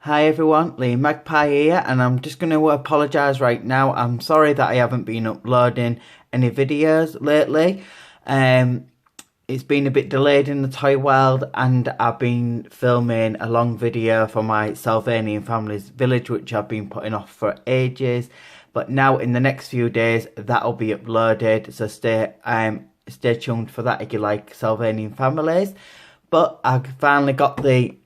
Hi everyone, Lee Magpie here, and I'm just going to apologise right now. I'm sorry that I haven't been uploading any videos lately. It's been a bit delayed in the toy world, and I've been filming a long video for my Sylvanian family's village, which I've been putting off for ages. But now in the next few days, that'll be uploaded, so stay tuned for that if you like Sylvanian families. But I finally got the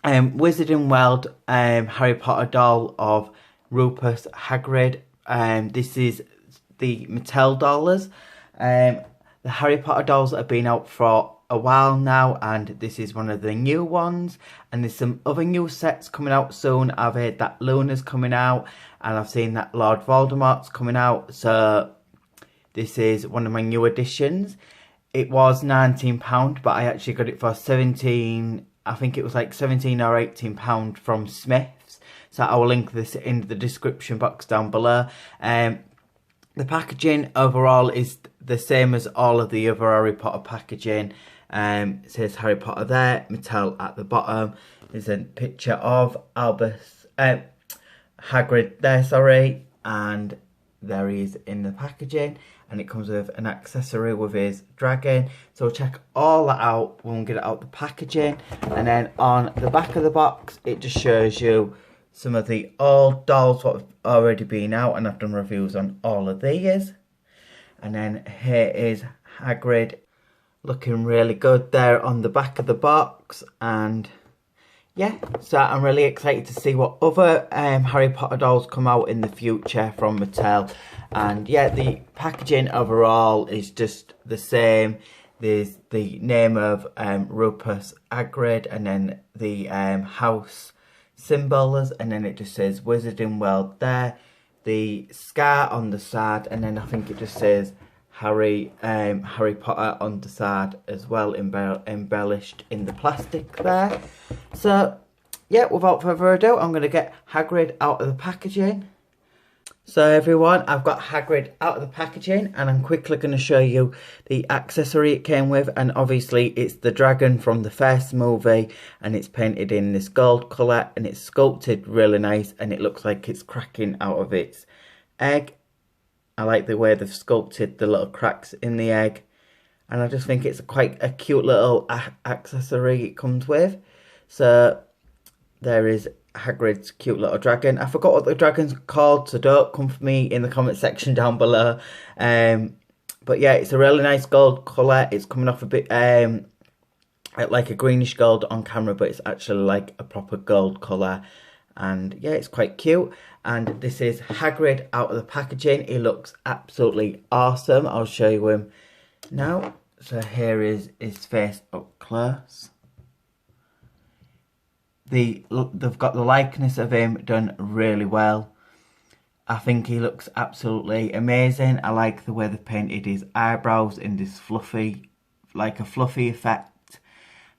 Wizarding World Harry Potter doll of Rubeus Hagrid. This is the Mattel dollars. The Harry Potter dolls have been out for a while now, and this is one of the new ones. And there's some other new sets coming out soon. I've heard that Luna's coming out, and I've seen that Lord Voldemort's coming out. So this is one of my new additions. It was £19, but I actually got it for 17. I think it was like 17 or 18 pound from Smyths. So I will link this in the description box down below. The packaging overall is the same as all of the other Harry Potter packaging. It says Harry Potter there, Mattel at the bottom. There's a picture of Hagrid there, sorry, and there he is in the packaging, and it comes with an accessory with his dragon. So check all that out when we get it out the packaging. And then on the back of the box, it just shows you some of the old dolls what have already been out, and I've done reviews on all of these. And then here is Hagrid looking really good there on the back of the box. And yeah, so I'm really excited to see what other Harry Potter dolls come out in the future from Mattel. And yeah, the packaging overall is just the same. There's the name of Rubeus Hagrid, and then the house symbols, and then it just says Wizarding World there. The scar on the side, and then I think it just says Harry Potter on the side as well, embellished in the plastic there. So yeah, without further ado, I'm going to get Hagrid out of the packaging. So everyone, I've got Hagrid out of the packaging, and I'm quickly going to show you the accessory it came with. And obviously it's the dragon from the first movie, and it's painted in this gold colour, and it's sculpted really nice, and it looks like it's cracking out of its egg. I like the way they've sculpted the little cracks in the egg, and I just think it's quite a cute little accessory it comes with. So there is Hagrid's cute little dragon. I forgot what the dragon's called, so don't come for me in the comment section down below. But yeah, it's a really nice gold colour. It's coming off a bit like a greenish gold on camera, but it's actually like a proper gold colour. And yeah, it's quite cute. And this is Hagrid out of the packaging. He looks absolutely awesome. I'll show you him now. So here is his face up close. They've got the likeness of him done really well. I think he looks absolutely amazing. I like the way they painted his eyebrows in this fluffy, like a fluffy effect.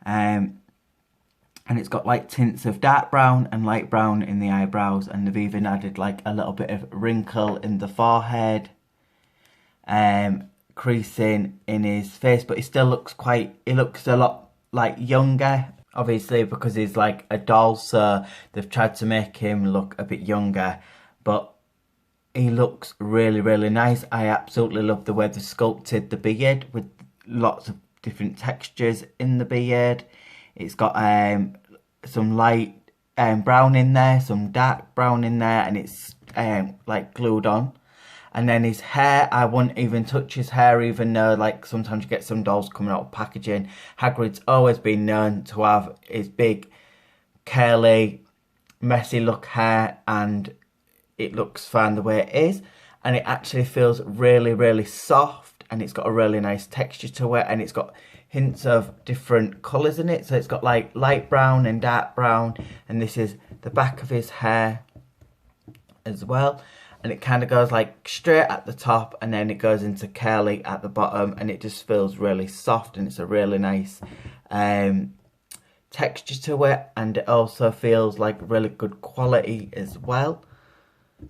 And it's got like tints of dark brown and light brown in the eyebrows, and they've even added like a little bit of wrinkle in the forehead, creasing in his face, but he looks a lot like younger, obviously because he's like a doll, so they've tried to make him look a bit younger, but he looks really, really nice. I absolutely love the way they sculpted the beard with lots of different textures in the beard. It's got some light brown in there, some dark brown in there, and it's like glued on. And then his hair, I wouldn't even touch his hair, even though like sometimes you get some dolls coming out of packaging. Hagrid's always been known to have his big, curly, messy look hair, and it looks fine the way it is. And it actually feels really, really soft, and it's got a really nice texture to it, and it's got hints of different colours in it. So it's got like light brown and dark brown, and this is the back of his hair as well. And it kind of goes like straight at the top, and then it goes into curly at the bottom, and it just feels really soft, and it's a really nice texture to it, and it also feels like really good quality as well.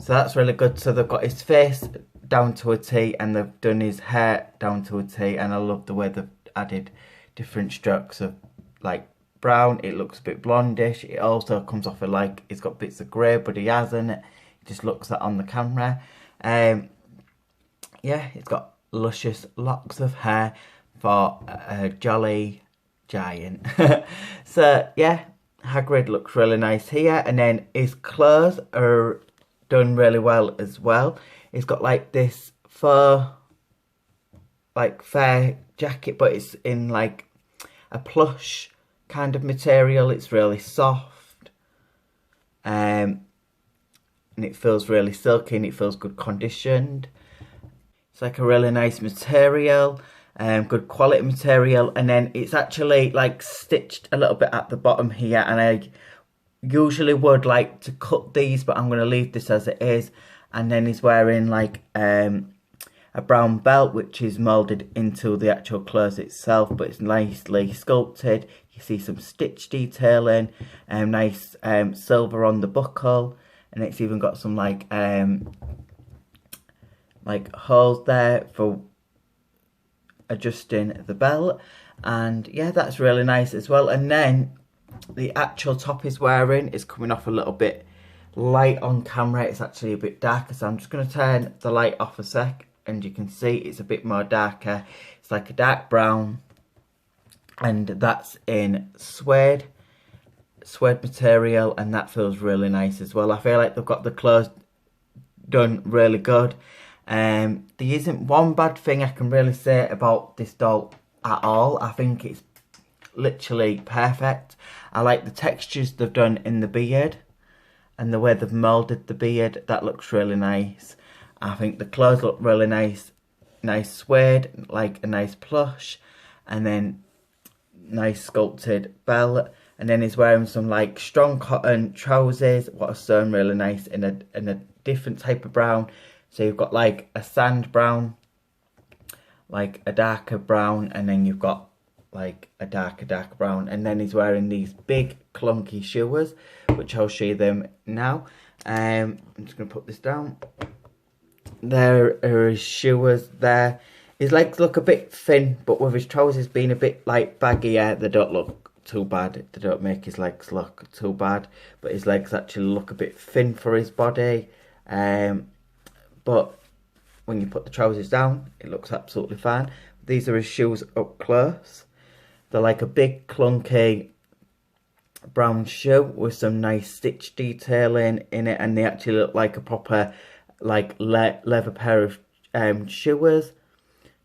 So that's really good. So they've got his face down to a T, and they've done his hair down to a T, and I love the way they've added different strokes of like brown. It looks a bit blondish. It also comes off like it's got bits of grey, but he hasn't. It just looks that on the camera. Yeah, it's got luscious locks of hair for a jolly giant. So yeah, Hagrid looks really nice here, and then his clothes are done really well as well. He's got like this fur, like fair jacket, but it's in like a plush kind of material. It's really soft, and it feels really silky, and it feels good conditioned. It's like a really nice material, good quality material, and then it's actually like stitched a little bit at the bottom here, and I usually would like to cut these, but I'm going to leave this as it is. And then he's wearing like a brown belt, which is moulded into the actual clothes itself, but it's nicely sculpted. You see some stitch detailing, nice silver on the buckle, and it's even got some like holes there for adjusting the belt. And yeah, that's really nice as well. And then the actual top he's wearing is coming off a little bit light on camera. It's actually a bit darker, so I'm just going to turn the light off a sec, and you can see it's a bit more darker. It's like a dark brown, and that's in suede material, and that feels really nice as well. I feel like they've got the clothes done really good. There isn't one bad thing I can really say about this doll at all. I think it's literally perfect. I like the textures they've done in the beard and the way they've moulded the beard. That looks really nice. I think the clothes look really nice. Nice suede, like a nice plush, and then nice sculpted belt. And then he's wearing some like strong cotton trousers, what are sewn really nice in a different type of brown. So you've got like a sand brown, like a darker brown, and then you've got like a darker brown. And then he's wearing these big clunky shoes, which I'll show you them now. I'm just going to put this down. There are his shoes there. His legs look a bit thin, but with his trousers being a bit like baggier, they don't look too bad. They don't make his legs look too bad, but his legs actually look a bit thin for his body. But when you put the trousers down, it looks absolutely fine. These are his shoes up close. They're like a big clunky brown shoe with some nice stitch detailing in it, and they actually look like a proper like leather pair of shoes.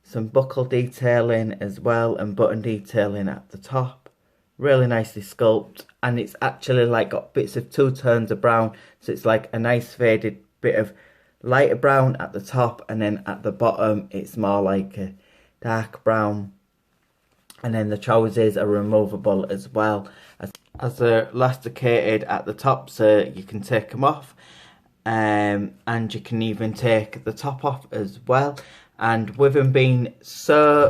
Some buckle detailing as well, and button detailing at the top. Really nicely sculpted, and it's actually like got bits of two tones of brown, so it's like a nice faded bit of lighter brown at the top, and then at the bottom it's more like a dark brown. And then the trousers are removable as well, as they're elasticated at the top, so you can take them off, and you can even take the top off as well. And with him being so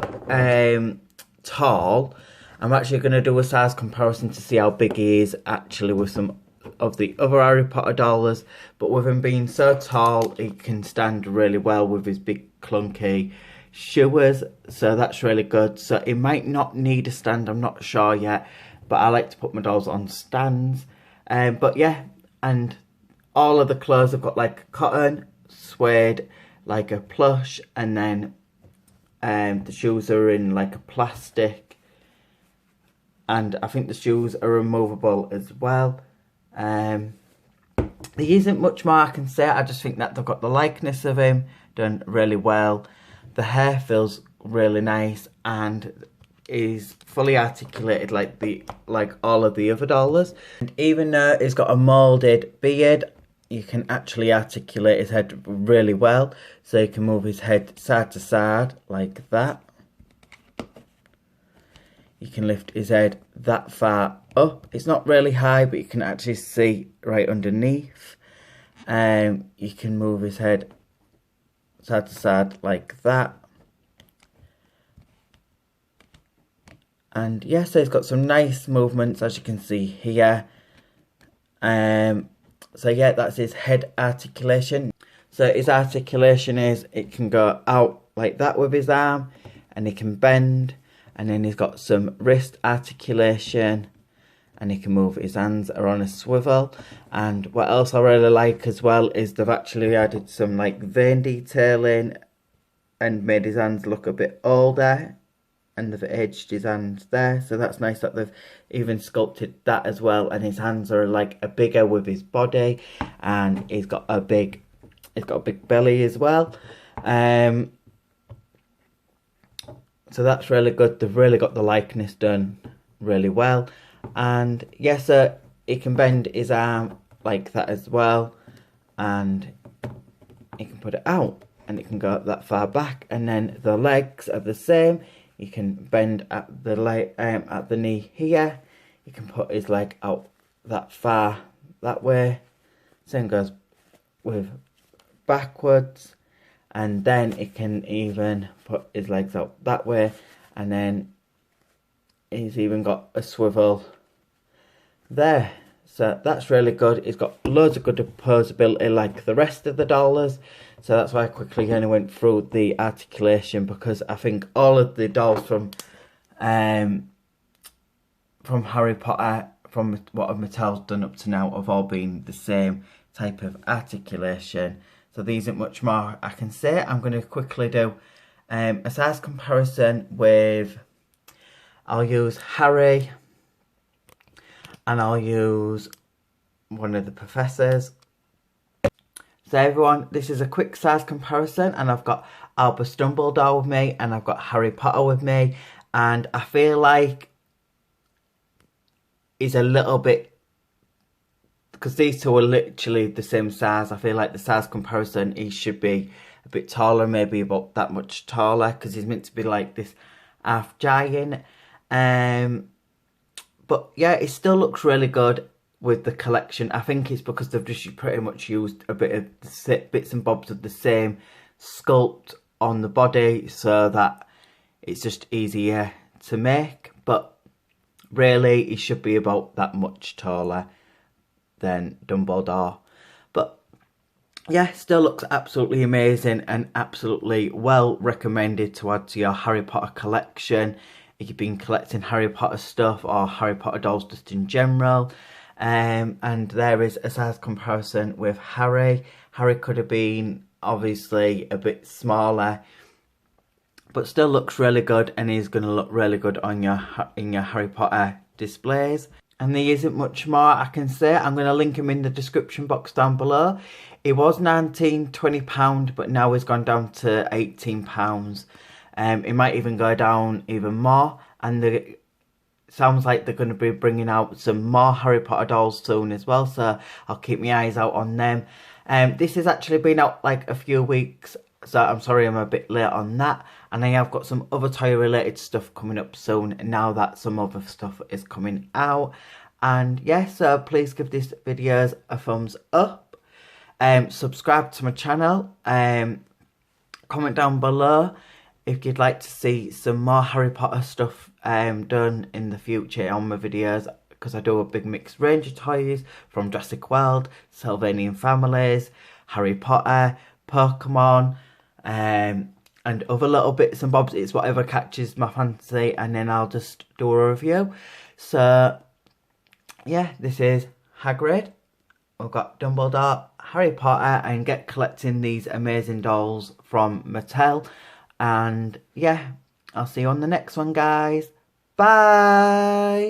tall, I'm actually going to do a size comparison to see how big he is actually with some of the other Harry Potter dolls. But with him being so tall, he can stand really well with his big clunky shoes, so that's really good. So he might not need a stand, I'm not sure yet, but I like to put my dolls on stands. But yeah, and all of the clothes have got like cotton, suede, like a plush, and then the shoes are in like a plastic, and I think the shoes are removable as well. There isn't much more I can say. I just think that they've got the likeness of him done really well. The hair feels really nice and is fully articulated like all of the other dolls. And even though he's got a moulded beard, you can actually articulate his head really well. So you can move his head side to side like that. You can lift his head that far up. It's not really high, but you can actually see right underneath. You can move his head side to side like that. And yeah, so he's got some nice movements, as you can see here. So yeah, that's his head articulation. So his articulation is, it can go out like that with his arm, and he can bend. And then he's got some wrist articulation, and he can move. His hands are on a swivel. And what else I really like as well is they've actually added some like vein detailing and made his hands look a bit older, and they've edged his hands there, so that's nice that they've even sculpted that as well. And his hands are like a bigger with his body, and he's got a big belly as well. So that's really good. They've really got the likeness done really well. And yes, he can bend his arm like that as well, and he can put it out and it can go that far back. And then the legs are the same. You can bend at the knee here. You can put his leg out that far that way. Same goes with backwards. And then it can even put his legs out that way. And then he's even got a swivel there. So that's really good. He's got loads of good posability like the rest of the dolls. So that's why I quickly kind of went through the articulation, because I think all of the dolls from Harry Potter, from what Mattel's done up to now, have all been the same type of articulation. So there isn't much more I can say. I'm going to quickly do a size comparison with, I'll use Harry and I'll use one of the professors. So everyone, this is a quick size comparison, and I've got Albus Dumbledore with me and I've got Harry Potter with me, and I feel like he's a little bit, because these two are literally the same size, I feel like the size comparison, he should be a bit taller, maybe about that much taller, because he's meant to be like this half giant. But yeah, it still looks really good with the collection. I think it's because they've just pretty much used a bit of the bits and bobs of the same sculpt on the body, so that it's just easier to make. But really, he should be about that much taller than Dumbledore. But yeah, still looks absolutely amazing and absolutely well recommended to add to your Harry Potter collection if you've been collecting Harry Potter stuff or Harry Potter dolls just in general. And there is a size comparison with Harry. Harry could have been obviously a bit smaller, but still looks really good, and is going to look really good on in your Harry Potter displays. And there isn't much more I can say. I'm going to link him in the description box down below. It was £19-20, but now it's gone down to £18. It might even go down even more, and it sounds like they're going to be bringing out some more Harry Potter dolls soon as well, so I'll keep my eyes out on them. This has actually been out like a few weeks, so I'm sorry I'm a bit late on that. And I have got some other toy related stuff coming up soon now that some other stuff is coming out. And yeah, so please give this video a thumbs up. Subscribe to my channel. Comment down below if you'd like to see some more Harry Potter stuff done in the future on my videos, because I do a big mixed range of toys from Jurassic World, Sylvanian Families, Harry Potter, Pokemon, and other little bits and bobs. It's whatever catches my fancy, and then I'll just do a review. So yeah, this is Hagrid. We've got Dumbledore, Harry Potter, and get collecting these amazing dolls from Mattel. And yeah, I'll see you on the next one, guys. Bye!